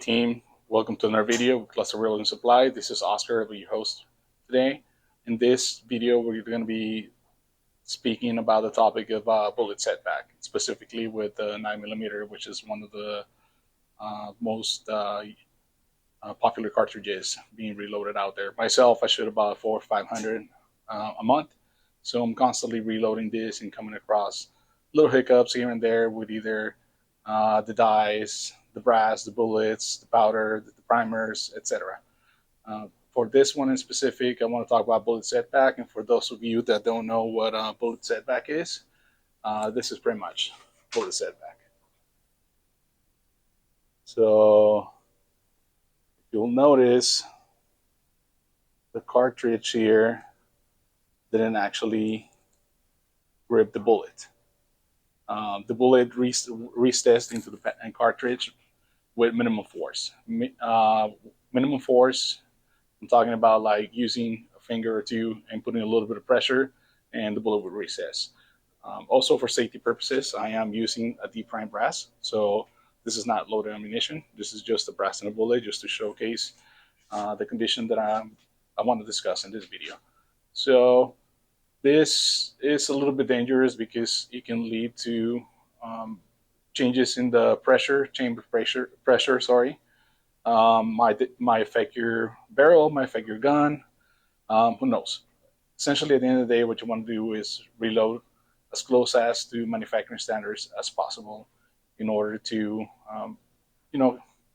team? Welcome to another video with Cluster Reloading Supply. This is Oscar, I'll be your host today. In this video, we're going to be speaking about the topic of bullet setback, specifically with the 9mm, which is one of the most popular cartridges being reloaded out there. Myself, I shoot about 400 or 500 a month, so I'm constantly reloading this and coming across little hiccups here and there with either the dies, the brass, the bullets, the powder, the primers, etc. For this one in specific, I want to talk about bullet setback. And for those of you that don't know what bullet setback is, this is pretty much bullet setback. So you'll notice the cartridge here didn't actually grip the bullet. The bullet recessed into the cartridge with minimum force. Minimum force, I'm talking about like using a finger or two and putting a little bit of pressure, and the bullet would recess. Also, for safety purposes, I am using a deep prime brass. So this is not loaded ammunition. This is just a brass and a bullet, just to showcase the condition that I want to discuss in this video. So this is a little bit dangerous because it can lead to changes in the chamber pressure. Sorry, might affect your barrel, might affect your gun. Who knows? Essentially, at the end of the day, what you want to do is reload as close as to manufacturing standards as possible in order to,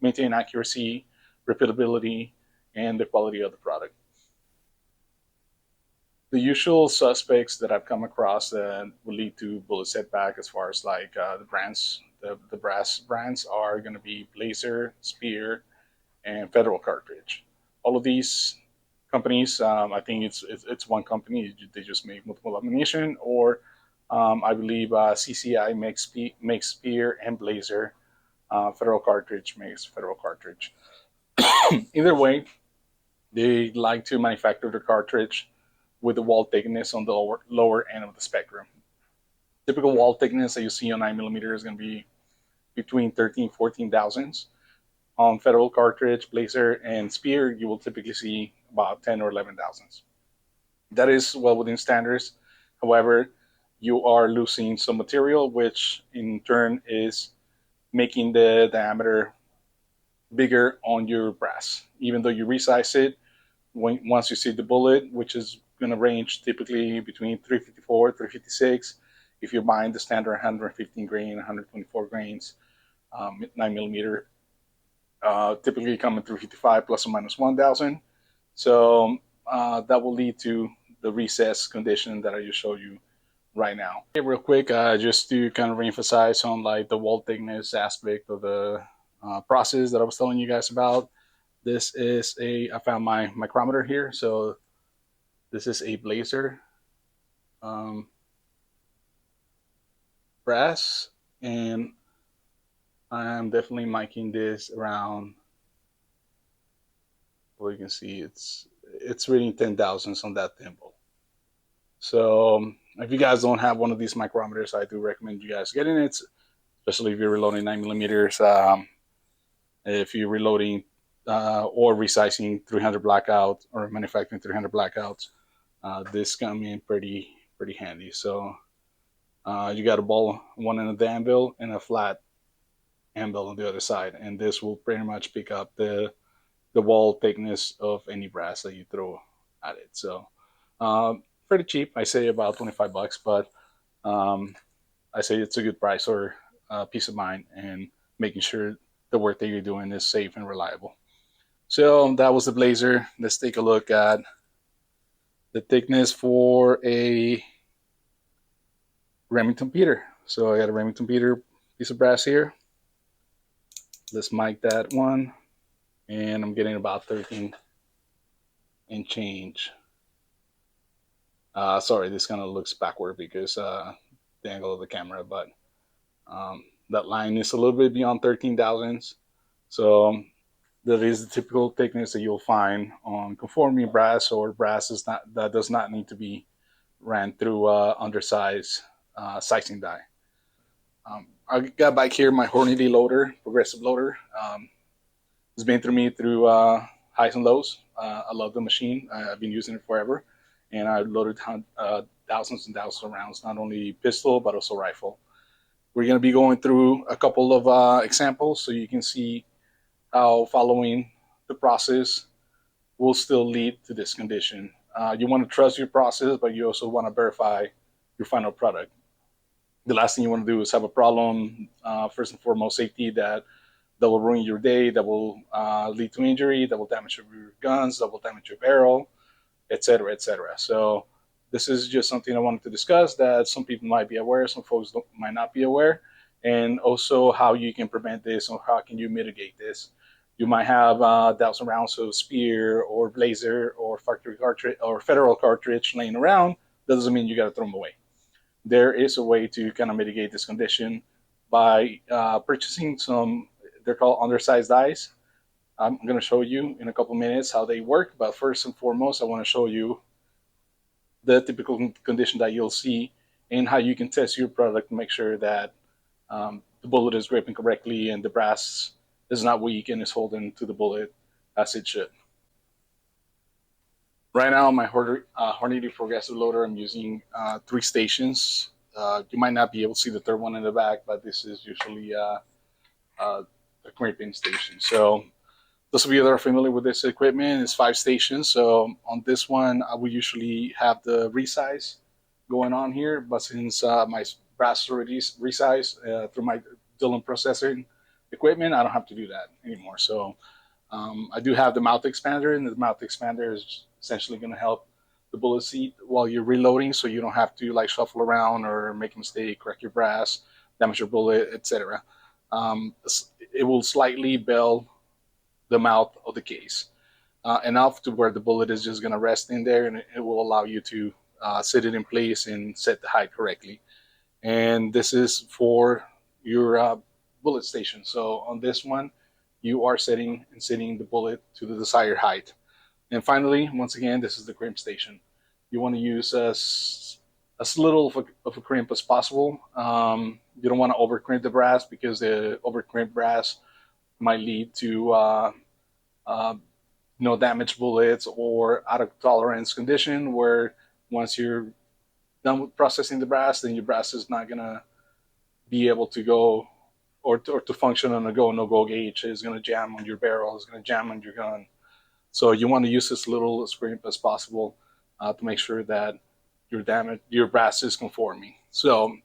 maintain accuracy, repeatability, and the quality of the product. The usual suspects that I've come across that will lead to bullet setback, as far as like the brands, the brass brands, are going to be Blazer, Spear, and Federal Cartridge. All of these companies, I think it's one company. They just make multiple ammunition, or I believe CCI makes Spear and Blazer. Federal Cartridge makes Federal Cartridge. Either way, they like to manufacture the cartridge with the wall thickness on the lower end of the spectrum. Typical wall thickness that you see on 9mm is going to be between 13 and 14 thousandths. On Federal Cartridge, Blazer, and Spear, you will typically see about 10 or 11 thousandths. That is well within standards. However, you are losing some material, which in turn is making the diameter bigger on your brass. Even though you resize it, once you see the bullet, which is going to range typically between 354, 356. If you're buying the standard 115 grain, 124 grains, 9mm, typically coming through 55 plus or minus 1,000. So that will lead to the recess condition that I just showed you right now. Okay, real quick, just to kind of reemphasize on like the wall thickness aspect of the process that I was telling you guys about. This is I found my micrometer here. So this is a Blazer brass, and I'm definitely miking this around, well, you can see it's reading 10 thousandths on that thimble. So if you guys don't have one of these micrometers, I do recommend you guys getting it, especially if you're reloading 9mm. If you're reloading or resizing 300 blackout or manufacturing 300 blackouts, this come in pretty handy. So you got a ball one end of the anvil and a flat anvil on the other side, and this will pretty much pick up the wall thickness of any brass that you throw at it. So pretty cheap. I say about 25 bucks, but I say it's a good price or peace of mind and making sure the work that you're doing is safe and reliable. So that was the Blazer. Let's take a look at the thickness for a Remington Peter. So I got a Remington Peter piece of brass here. Let's mic that one, and I'm getting about 13 and change. Sorry, this kind of looks backward because the angle of the camera, but that line is a little bit beyond 13 thousandths. So that is the typical thickness that you'll find on conforming brass, or brass that does not need to be ran through undersized sizing die. I got back here my Hornady loader, progressive loader. It's been through me through highs and lows. I love the machine. I've been using it forever, and I loaded thousands and thousands of rounds, not only pistol but also rifle. We're going to be going through a couple of examples so you can see how following the process will still lead to this condition. You want to trust your process, but you also want to verify your final product. The last thing you want to do is have a problem. First and foremost, safety that will ruin your day, that will lead to injury, that will damage your guns, that will damage your barrel, etc., etc. So this is just something I wanted to discuss that some people might be aware, some folks might not be aware, and also how you can prevent this or how can you mitigate this. You might have 1,000 rounds of spear or blazer or factory cartridge or federal cartridge laying around. That doesn't mean you got to throw them away. There is a way to kind of mitigate this condition by purchasing some. They're called undersized dice. I'm going to show you in a couple minutes how they work, but first and foremost, I want to show you the typical condition that you'll see and how you can test your product to make sure that the bullet is gripping correctly and the brass is not weak and is holding to the bullet as it should. Right now, my Hornady progressive loader, I'm using 3 stations. You might not be able to see the third one in the back, but this is usually a crimping station. So those of you that are familiar with this equipment, it's 5 stations. So on this one, I will usually have the resize going on here, but since my brass already resized through my Dillon processing equipment, I don't have to do that anymore. So I do have the mouth expander, and the mouth expander is essentially going to help the bullet seat while you're reloading, so you don't have to like shuffle around or make a mistake, crack your brass, damage your bullet, etc. Um, it will slightly bell the mouth of the case enough to where the bullet is just going to rest in there, and it will allow you to sit it in place and set the height correctly. And this is for your bullet station. So on this one, you are setting and sitting the bullet to the desired height. And finally, once again, this is the crimp station. You want to use as little of a crimp as possible. You don't want to over crimp the brass because the over crimp brass might lead to uh, damaged bullets or out of tolerance condition where once you're done with processing the brass, then your brass is not going to be able to go or to function on a go no go gauge. It's going to jam on your barrel, it's going to jam on your gun. So you want to use as little crimp as possible to make sure that your brass is conforming. So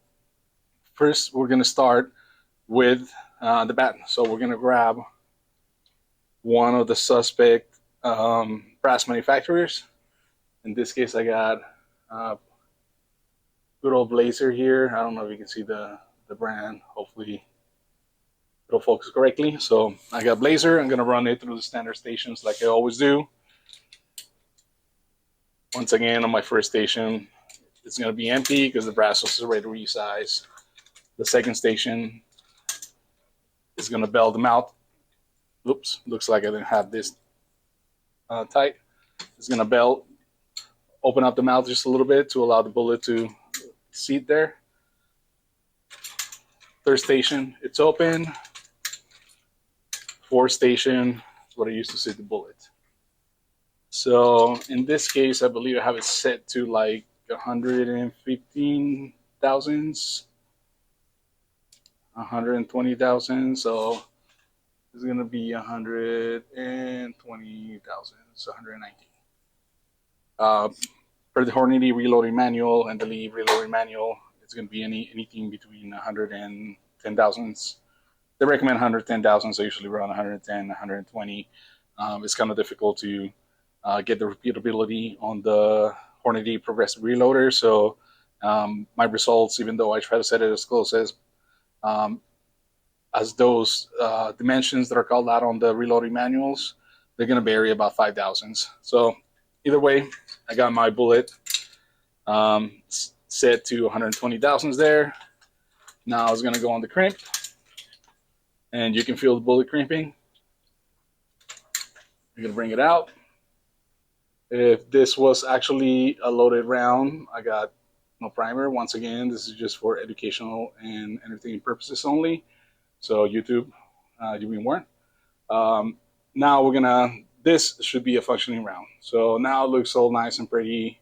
first, we're going to start with the batten. So we're going to grab one of the suspect brass manufacturers. In this case, I got good old Blazer here. I don't know if you can see the brand. Hopefully, it'll focus correctly. So I got Blazer. I'm going to run it through the standard stations like I always do. Once again, on my first station, it's going to be empty because the brass was already resized. The second station is going to bell the mouth. Oops, looks like I didn't have this tight. It's going to bell, open up the mouth just a little bit to allow the bullet to seat there. Third station, it's open. Fourth station is what I used to seat the bullet. So in this case, I believe I have it set to like 115 thousandths, 120,000. So it's going to be 120,000, so 119. For the Hornady reloading manual and the Lee reloading manual, it's going to be anything between 110 thousandths. They recommend 110 thousandths, so usually around 110, 120. It's kind of difficult to get the repeatability on the Hornady progressive reloader. So my results, even though I try to set it as close as those dimensions that are called out on the reloading manuals, they're going to vary about 5 thousandths. So either way, I got my bullet set to 120 thousandths there. Now I was going to go on the crimp, and you can feel the bullet crimping. You're going to bring it out. If this was actually a loaded round, I got no primer. Once again, this is just for educational and entertaining purposes only. So YouTube, you've been warned. now this should be a functioning round. So now it looks all nice and pretty.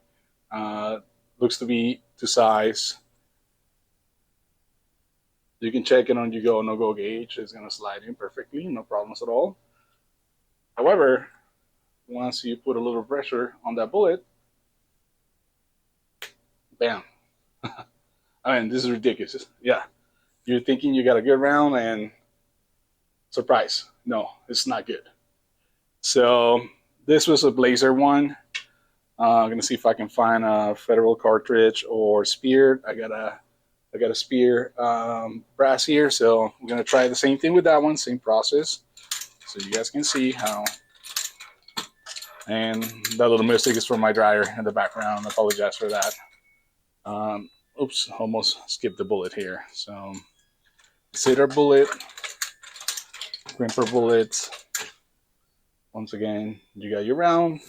Uh, looks to be to size. You can check it on your go no go gauge. It's gonna slide in perfectly, no problems at all. However, once you put a little pressure on that bullet, bam. I mean, this is ridiculous. Yeah, you're thinking you got a good round, and surprise, no, it's not good. So this was a Blazer one. I'm gonna see if I can find a Federal cartridge or Spear. I got a Spear brass here, so I'm gonna try the same thing with that one, same process, so you guys can see how. And that little mystic is from my dryer in the background. I apologize for that. Oops, almost skipped the bullet here. So cedar bullet, crimper bullets. Once again, you got your round.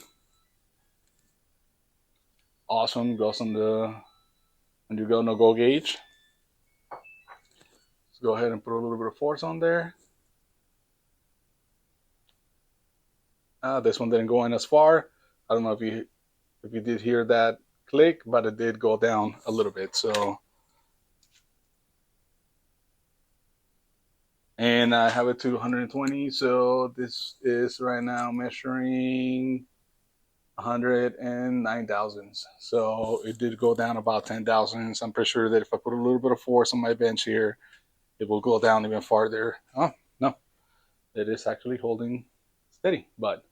Awesome, goes on you go no go gauge. Let's go ahead and put a little bit of force on there. This one didn't go in as far. I don't know if you did hear that click, but it did go down a little bit. So, and I have it to 120. So this is right now measuring 109 thousandths. So it did go down about 10 thousandths. I'm pretty sure that if I put a little bit of force on my bench here, it will go down even farther. Oh no, it is actually holding steady. But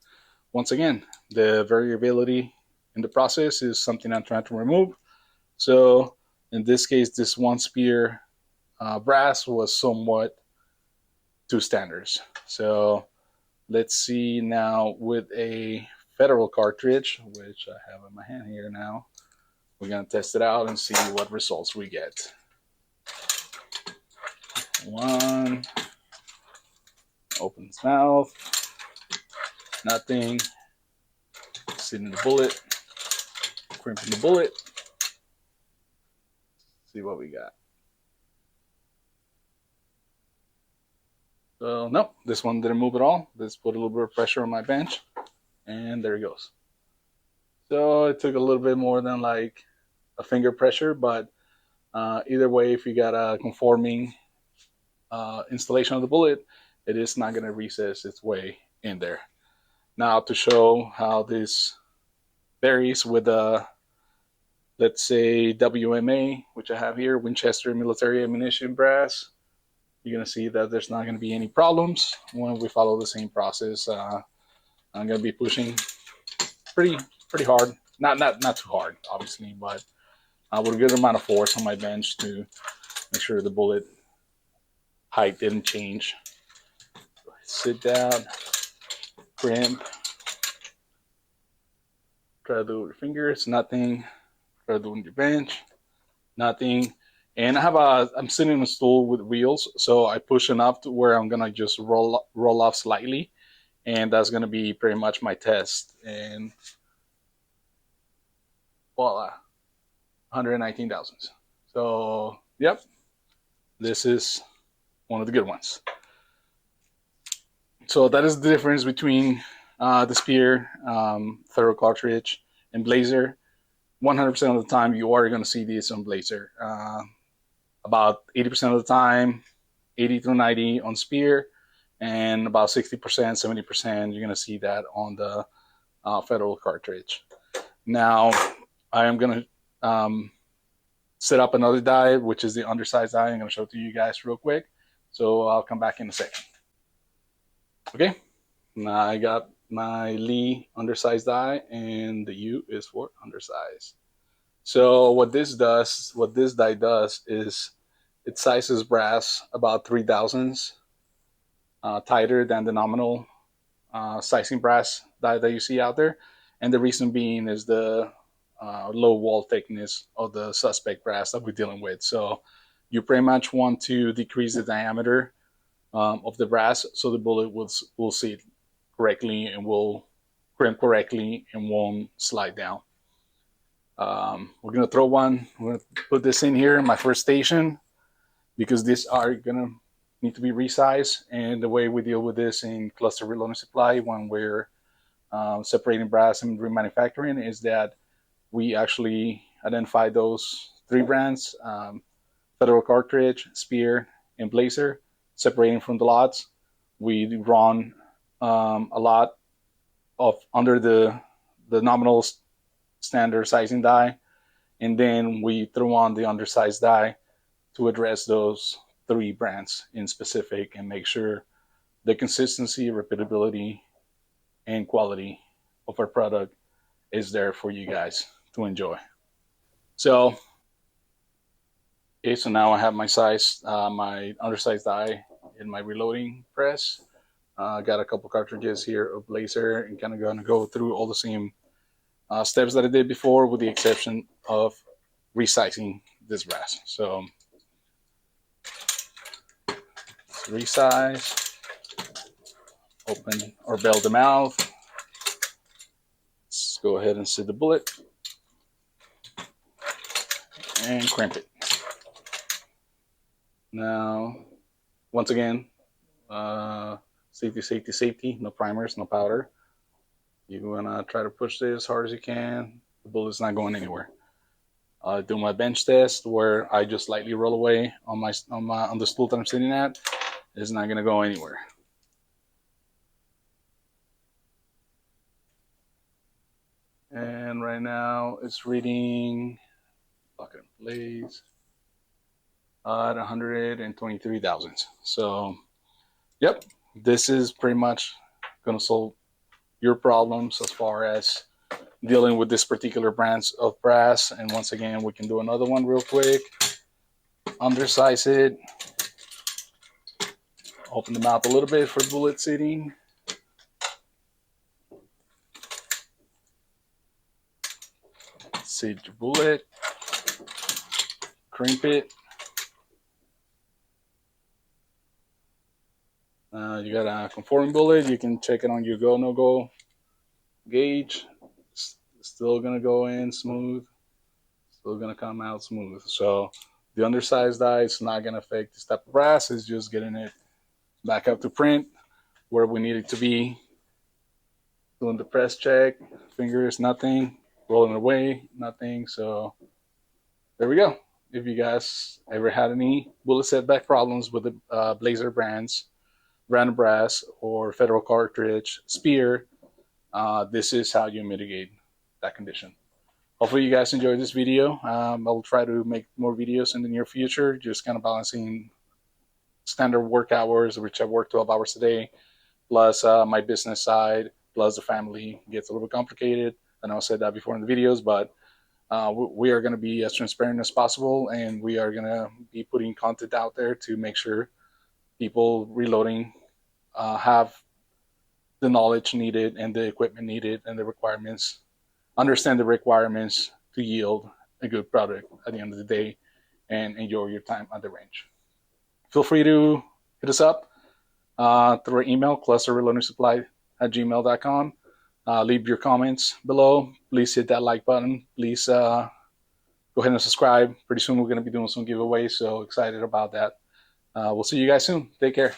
once again, the variability in the process is something I'm trying to remove. So in this case, this one Spear brass was somewhat two standards. So let's see now with a Federal cartridge, which I have in my hand here now. We're going to test it out and see what results we get. One, opens mouth, nothing, sitting the bullet, crimping the bullet, see what we got. So no, this one didn't move at all. Let's put a little bit of pressure on my bench, and there it goes. So it took a little bit more than like a finger pressure, but either way, if you got a conforming installation of the bullet, it is not going to recess its way in there. Now to show how this varies with let's say WMA, which I have here, Winchester Military Ammunition Brass, you're going to see that there's not going to be any problems when we follow the same process. I'm going to be pushing pretty hard, not too hard, obviously, but with a good amount of force on my bench to make sure the bullet height didn't change. Sit down, crimp, try to do it with your fingers, nothing. Try to do it on your bench, nothing. And I'm sitting on a stool with wheels, so I push enough to where I'm gonna just roll off slightly, and that's gonna be pretty much my test. And voila, 119 thousandths. So yep, this is one of the good ones. So that is the difference between the Spear, Federal cartridge, and Blazer. 100% of the time, you are going to see these on Blazer. About 80% of the time, 80 through 90 on Spear, and about 60%, 70%, you're going to see that on the Federal cartridge. Now, I am going to set up another die, which is the undersized die. I'm going to show it to you guys real quick. So I'll come back in a second. Okay, now I got my Lee undersized die, and the U is for undersized. So what this die does is it sizes brass about 3 thousandths tighter than the nominal sizing brass die that you see out there. And the reason being is the low wall thickness of the suspect brass that we're dealing with. So you pretty much want to decrease the diameter of the brass so the bullet will sit correctly and will crimp correctly and won't slide down. We're gonna we're gonna put this in here, my first station, because these are gonna, need to be resized. And the way we deal with this in cluster reloading supply when we're separating brass and remanufacturing is that we actually identify those three brands, Federal Cartridge, Spear, and Blazer, separating from the lots. We run a lot of under the nominal standard sizing die, and then we throw on the undersized die to address those three brands in specific and make sure the consistency, repeatability, and quality of our product is there for you guys to enjoy. So, okay, so now I have my size, my undersized die in my reloading press. Got a couple cartridges here of Blazer and kind of going to go through all the same steps that I did before with the exception of resizing this brass. So resize, open or bell the mouth. Let's go ahead and set the bullet and crimp it. Now, once again, safety, safety, safety. No primers, no powder. You're gonna try to push this as hard as you can. The bullet's not going anywhere. Do my bench test where I just lightly roll away on the stool that I'm sitting at. It's not gonna go anywhere. And right now it's reading bucket and blaze at 123 thousandths. So, yep, this is pretty much gonna solve your problems as far as dealing with this particular brands of brass. And once again, we can do another one real quick. Undersize it. Open the mouth a little bit for bullet sitting. Sit your bullet. Crimp it. You got a conforming bullet. You can check it on your go, no go gauge. It's still going to go in smooth. Still going to come out smooth. So the undersized die is not going to affect this type of brass. It's just getting it back up to print where we need it to be. Doing the press check. Fingers, nothing. Rolling away, nothing. So there we go. If you guys ever had any bullet setback problems with the Blazer brands, Brand Brass, or Federal Cartridge, Spear, this is how you mitigate that condition. Hopefully you guys enjoyed this video. I'll try to make more videos in the near future, just kind of balancing standard work hours, which I work 12 hours a day, plus my business side, plus the family gets a little bit complicated. I know I said that before in the videos, but we are going to be as transparent as possible, and we are going to be putting content out there to make sure people reloading have the knowledge needed and the equipment needed and the requirements, understand the requirements to yield a good product at the end of the day and enjoy your time at the range. Feel free to hit us up through our email, clusterreloadingsupply@gmail.com. Leave your comments below. Please hit that like button. Please go ahead and subscribe. Pretty soon we're going to be doing some giveaways, so excited about that. We'll see you guys soon. Take care.